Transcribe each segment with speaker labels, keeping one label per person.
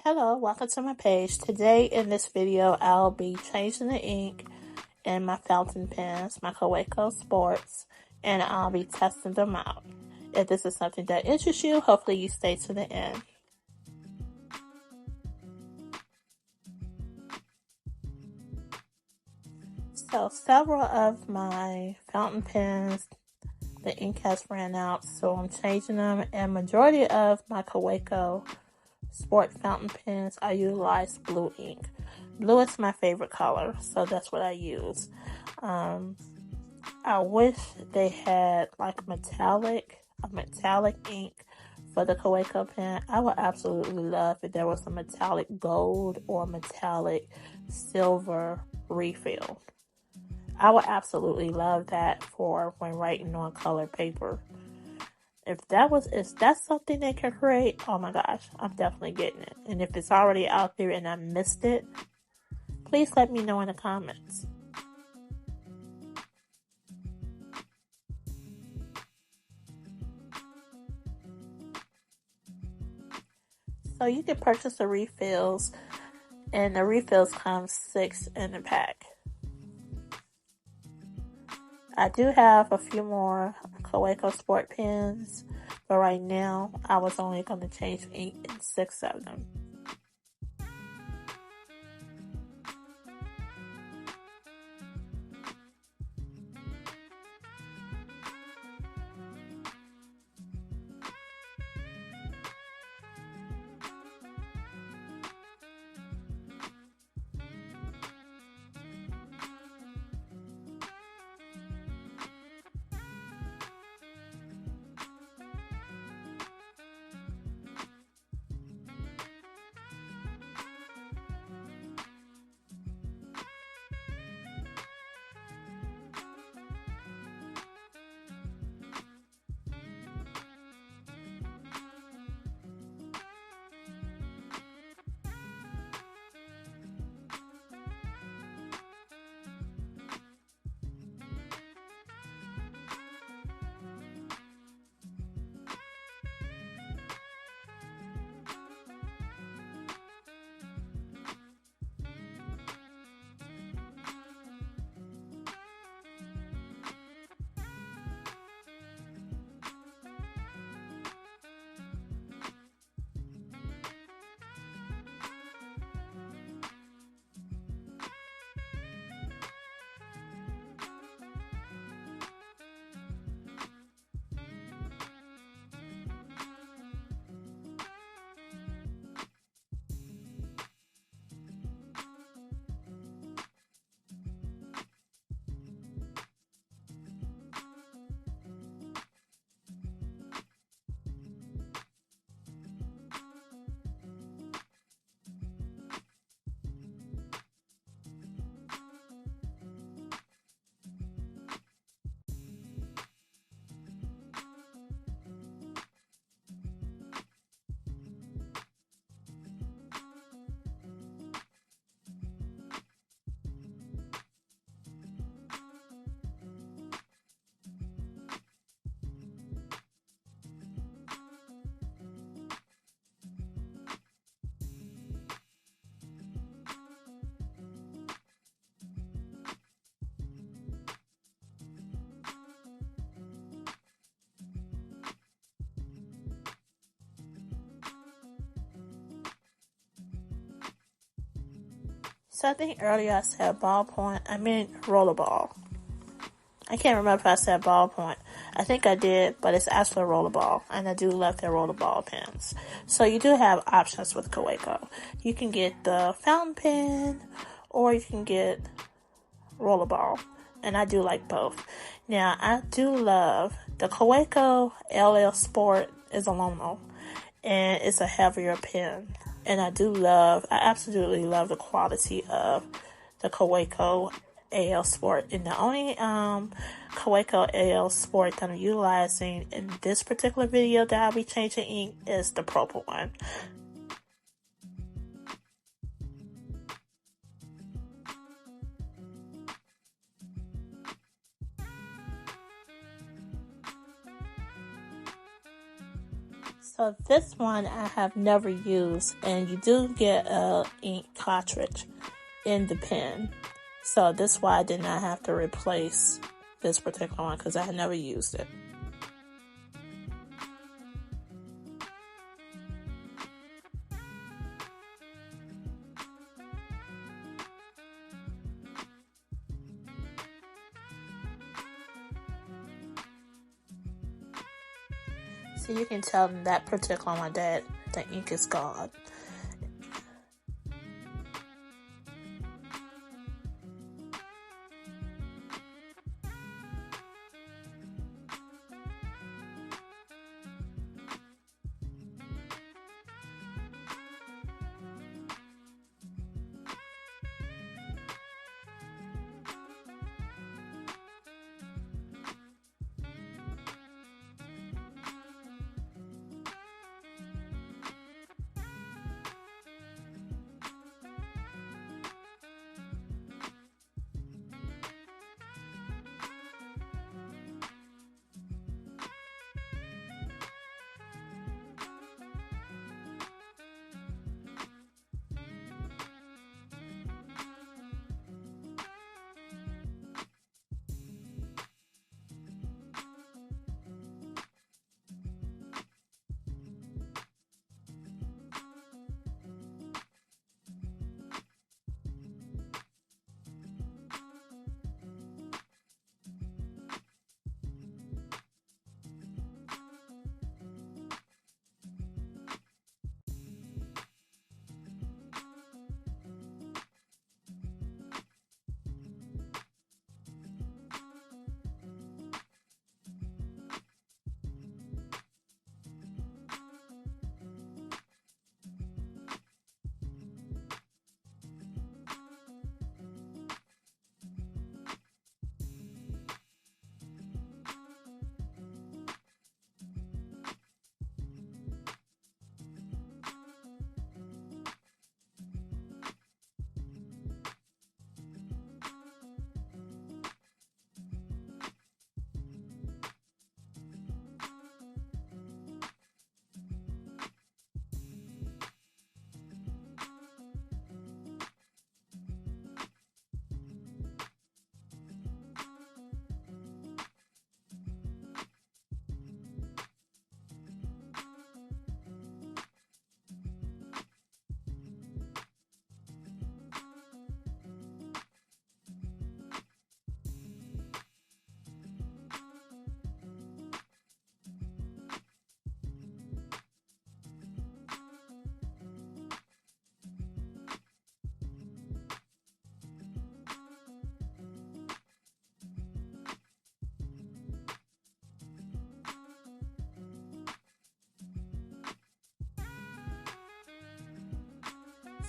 Speaker 1: Hello, welcome to my page. Today in this video, I'll be changing the ink in my fountain pens, my Kaweco Sports, and I'll be testing them out. If this is something that interests you, hopefully you stay to the end. So several of my fountain pens, the ink has ran out, so I'm changing them, and majority of my Kaweco Sport fountain pens, I utilize blue ink. Blue is my favorite color, so that's what I use. I wish they had like a metallic ink for the Kaweco pen. I would absolutely love if there was a metallic gold or metallic silver refill. I would absolutely love that for when writing on colored paper. If that's something they can create, oh my gosh, I'm definitely getting it. And if it's already out there and I missed it, please let me know in the comments. So you can purchase the refills, and the refills come 6 in a pack. I do have a few more Kaweco Sport pens, but right now I was only going to change ink in 6 of them. So I think earlier I said ballpoint. I meant rollerball. I can't remember if I said ballpoint. I think I did, but it's actually a rollerball, and I do love their rollerball pens. So you do have options with Kaweco. You can get the fountain pen, or you can get rollerball, and I do like both. Now I do love the Kaweco LL Sport is aluminum, and it's a heavier pen. And I absolutely love the quality of the Kaweco AL Sport. And the only Kaweco AL Sport that I'm utilizing in this particular video that I'll be changing ink is the purple one. So this one I have never used, and you do get a ink cartridge in the pen. So this is why I did not have to replace this particular one, because I had never used it. So you can tell that particular one that the ink is gone.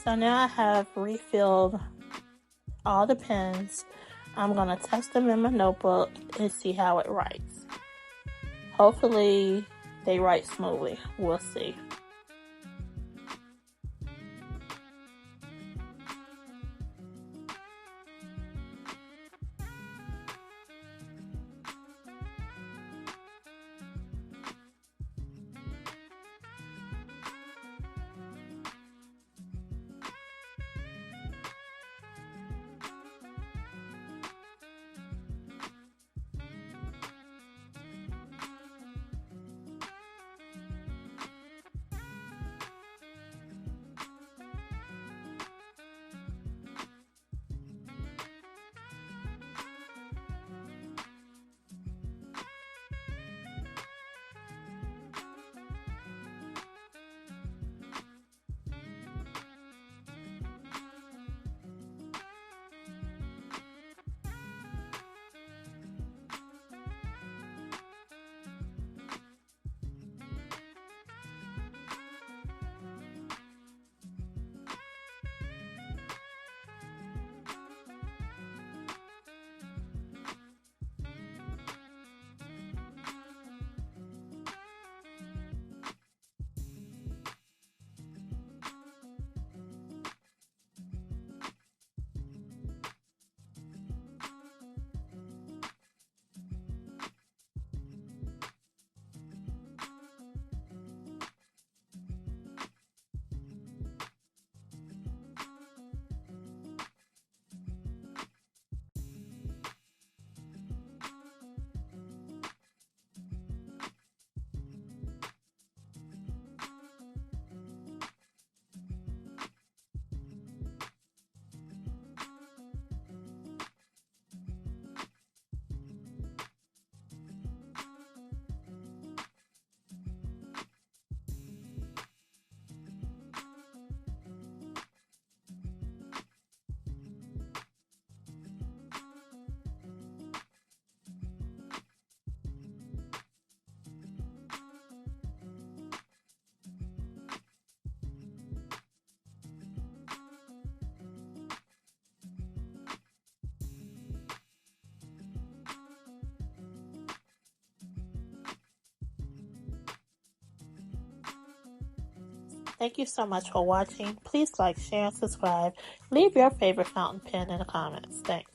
Speaker 1: So now I have refilled all the pens. I'm going to test them in my notebook and see how it writes. Hopefully they write smoothly. We'll see. Thank you so much for watching. Please like, share, and subscribe. Leave your favorite fountain pen in the comments. Thanks.